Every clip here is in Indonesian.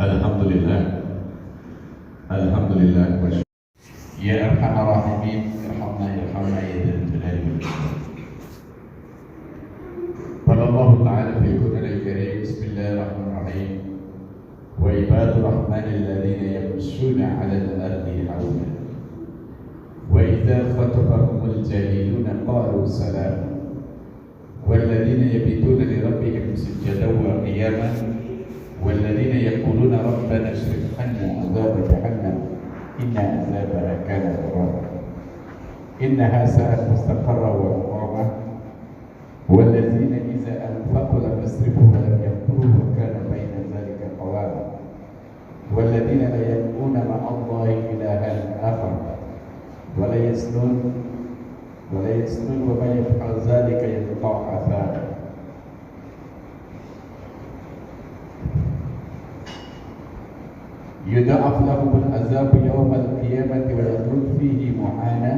Alhamdulillah, Alhamdulillah. Ya Arhamar Rahimin, irhamna irhamna ya dzal jalali wal ikram. Qala Allah Ta'ala fi Qur'anil Karim, Bismillahirrahmanirrahim. Wa ibadur rahmanil ladzina yamshuna 'alal ardi hawna. Wa idza khatabahumul jahiluna qalu salama. والذين يبيتون لربهم سجدا وقياما والذين يقولون ربنا اصرف عنا عذاب جهنم إن عذابها كان غراما إنها ساءت مستقرا ومقاما والذين إذا أنفقوا لم يسرفوا ولم يقتروا وكان بين ذلك قواما والذين لا يدعون مع الله إلها آخر ولا يزنون ومن يفعل ذلك يلقى عذابا يضاعف لهم العذاب يوم القيامة ويخلد فيه مهانا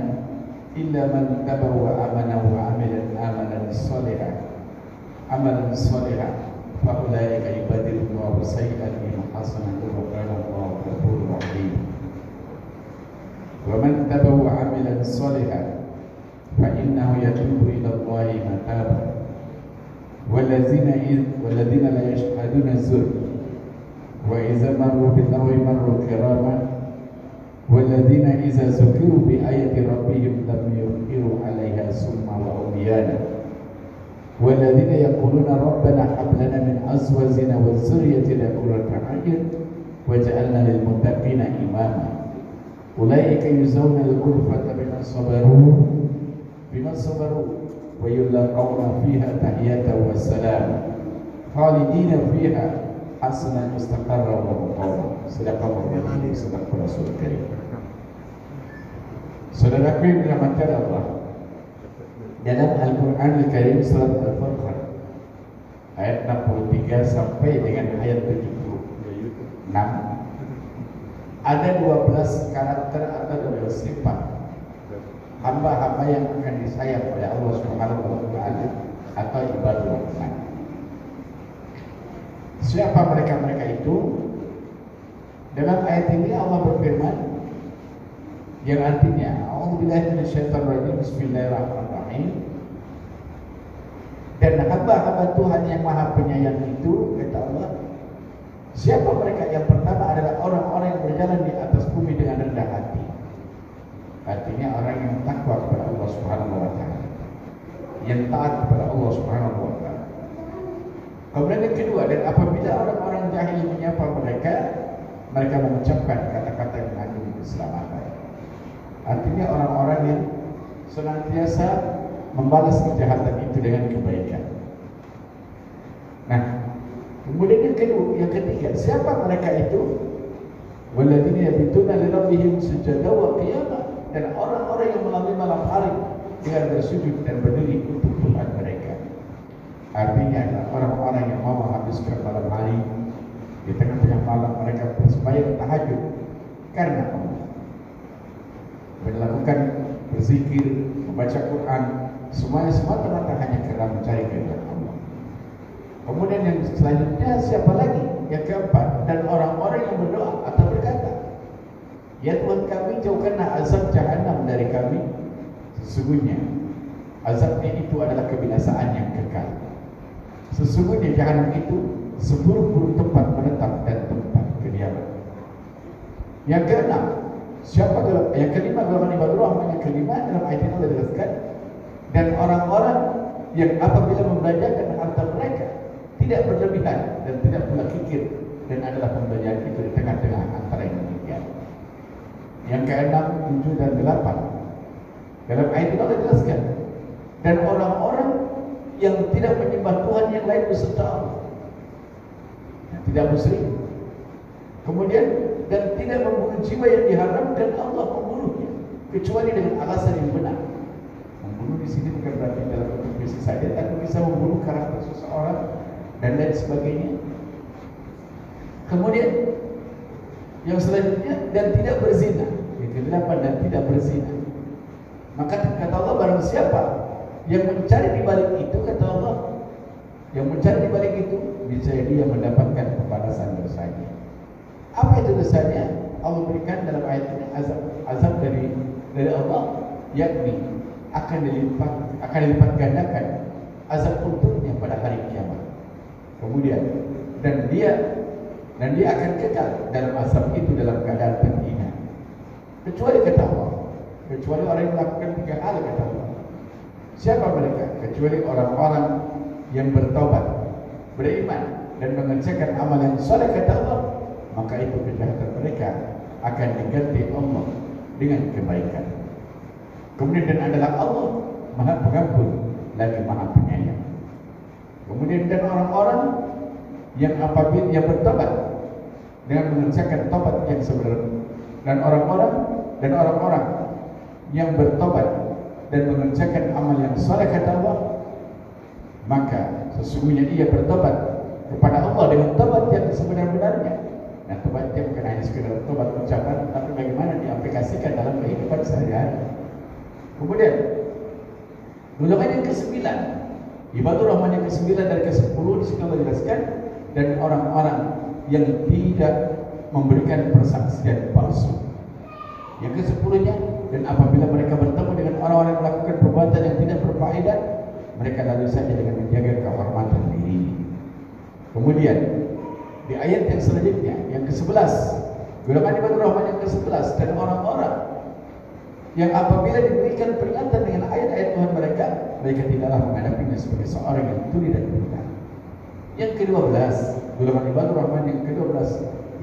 إلا من تاب وآمن وعمل عملا صالحا فأولئك يبدل الله سيئاتهم حسنات وكان الله غفورا رحيما ومن تاب وعمل صالحا فإنه يتوب إلى الله متابا والذين لا يشهدون الزور وإذا مروا باللغو مروا كراما والذين إذا ذكروا بآية ربهم لم ينكروا عليها سما وعميانا والذين يقولون ربنا هب لنا من أزواجنا وذريتنا قرة أعين واجعلنا للمتقين إماما أولئك يجزون الغرفة بما صبروا ويلقون فيها تحية وسلام خالدين فيها حسنا مستقرا ومقاما صدق الله العظيم صدق رسول الكريم. Saudaraku yang dirahmati Allah, dalam Al-Quran Al-Karim surat Al-Furqan ayat 63 sampai dengan ayat 76 ada 12 karakter atau 12 sifat hamba-hamba yang akan disayang oleh Allah Subhanahu wa Ta'ala atau ibadur rahman. Siapa mereka itu? Dalam ayat ini Allah berfirman yang artinya A'udzubillahi minasyaitonir rajim, Bismillahirrahmanirrahim. Dan hamba-hamba Tuhan yang Maha Penyayang itu, kata Allah, siapa mereka? Yang pertama adalah orang-orang yang berjalan di atas bumi dengan rendah hati. Artinya orang yang takwa kepada Allah Subhanahu wa Ta'ala, yang taat kepada Allah Subhanahu wa Ta'ala. Kemudian yang kedua, dan apabila orang-orang jahil menyapa mereka mengucapkan kata-kata yang mengandung keselamatan. Artinya orang-orang yang senantiasa membalas kejahatan itu dengan kebaikan. Nah, kemudian yang ketiga, siapa mereka itu? Walladzina yabituna li rabbihim sujada wa qiyama. Dan orang-orang yang melalui malam hari dengan bersujud dan berdiri untuk Tuhan mereka. Artinya adalah orang-orang yang mau menghabiskan malam hari di tengah-tengah malam mereka bersembahyang tahajud karena Allah, melakukan berzikir, membaca Quran, semuanya semata-mata hanya karena mencari keridhaan Allah. Kemudian yang selanjutnya siapa lagi? Yang keempat, dan orang-orang yang berdoa atau berkata, ya Tuhan kami, jauhkanlah azab jahanam dari kami. Sesungguhnya azabnya itu adalah kebinasaan yang kekal. Sesungguhnya jahanam itu seburuk-buruk tempat menetap dan tempat kediaman. Yang keenam, yang kelima golongan ibadur rahman. Yang kelima dalam ayat ini Allah jelaskan, dan orang-orang yang apabila membelanjakan harta mereka tidak berlebihan dan tidak pula kikir, dan adalah pembelanjaan itu di tengah-tengah antara yang demikian. Yang keenam, 7 dan 8 dalam ayat ini Allah jelaskan, dan orang-orang yang tidak menyembah Tuhan yang lain beserta Allah, yang tidak musyrik, kemudian dan tidak membunuh jiwa yang diharamkan Allah membunuhnya kecuali dengan alasan yang benar. Membunuh di sini bukan berarti dalam bentuk fisik saja, tapi bisa membunuh karakter seseorang dan lain sebagainya. Kemudian yang selanjutnya, dan tidak berzina. Yang ke-8, dan tidak berzina. Maka kata Allah, barang siapa yang mencari di balik itu, kata Allah, yang mencari di balik itu, niscaya dia mendapatkan pembalasan dosanya. berikan dalam ayat ini azab dari Allah, yakni akan dilipat gandakan azab untuknya pada hari kiamat. Kemudian dan dia akan kekal dalam azab itu dalam keadaan terhina. Kecuali kata Allah, kecuali orang yang melakukan 3 hal kata Allah. Siapa mereka? Kecuali orang-orang yang bertaubat, beriman dan mengerjakan amal yang saleh kata Allah, maka itu kejahatan mereka akan diganti Allah dengan kebaikan. Kemudian dan adalah Allah Maha Pengampun lagi Maha Penyayang. Kemudian dan orang-orang yang apabila yang bertobat dengan mengerjakan tobat yang sebenarnya, dan orang-orang yang bertobat dan mengerjakan amal yang saleh kata Allah, maka sesungguhnya ia bertobat kepada Allah dengan tobat yang sebenar-benarnya. Nah, tobat yang bukan hanya sekedar tobat ucapan, tapi bagaimana diaplikasikan dalam kehidupan sehari-hari. Kemudian golongan yang ke-9, ibadur rahman yang ke-9 dari ke-10 di situ dijelaskan, dan orang-orang yang tidak memberikan persaksian palsu. Yang ke-10-nya, dan apabila mereka bertemu dengan orang-orang yang melakukan perbuatan yang tidak berfaedah, mereka lalu saja dengan menjaga kehormatan diri. Kemudian di ayat yang selanjutnya, yang ke-11, golongan ibadur rahman yang ke-11, dan orang-orang yang apabila diberikan peringatan dengan ayat-ayat Tuhan mereka tidaklah menghadapinya sebagai seorang yang tuli dan buta. Yang ke-12, golongan ibadur rahman yang ke-12,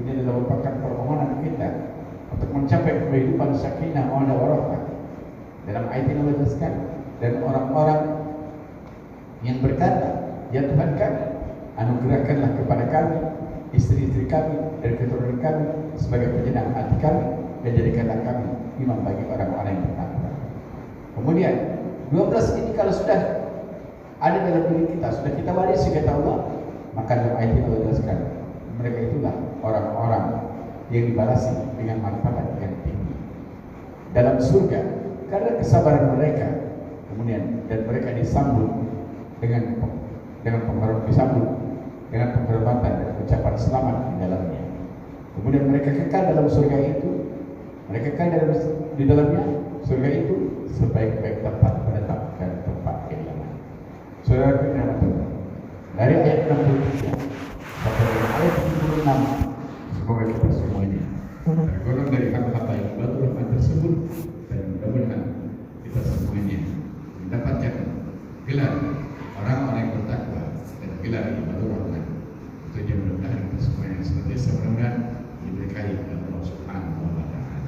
ini adalah merupakan permohonan kita untuk mencapai kehidupan sakinah mawaddah warahmah. Dalam ayat ini Allah jelaskan, dan orang-orang yang berkata, ya Tuhan kami, anugerahkanlah kepada kami istri-istri kami dan keturunan kami sebagai penyenang hati kami, dan jadikanlah kami imam bagi orang-orang yang bertakwa. Kemudian 12 ini kalau sudah ada dalam diri kita, sudah kita warisi kata Allah, maka dalam ayat ini Allah jelaskan, mereka itulah orang-orang yang dibalasi dengan martabat yang tinggi dalam surga karena kesabaran mereka. Kemudian dan mereka disambut dengan penghormatan dan ucapan selamat di dalamnya. Kemudian mereka kekal dalam surga itu, mereka kekal di dalamnya surga itu sebaik-baik tempat menetapkan tempat kediaman. Saudara yang Tuhan, dari ayat 63 sampai ayat 76, semoga kita semuanya tergolong dari hamba-hamba yang ibadur rahman tersebut, dan mudah-mudahan kita semuanya mendapatkan gelar orang-orang yang bertakwa dan gelar ibadur rahman. Itu mudah-mudahan kita semuanya senantiasa mudah-mudahan diberkahi oleh Allah Subhanahu wa Ta'ala.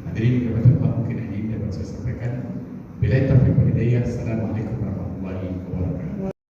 Hadirin kehormatan Allah, mungkin ini dapat saya sampaikan. Bila taufiq wal hidayah. Assalamualaikum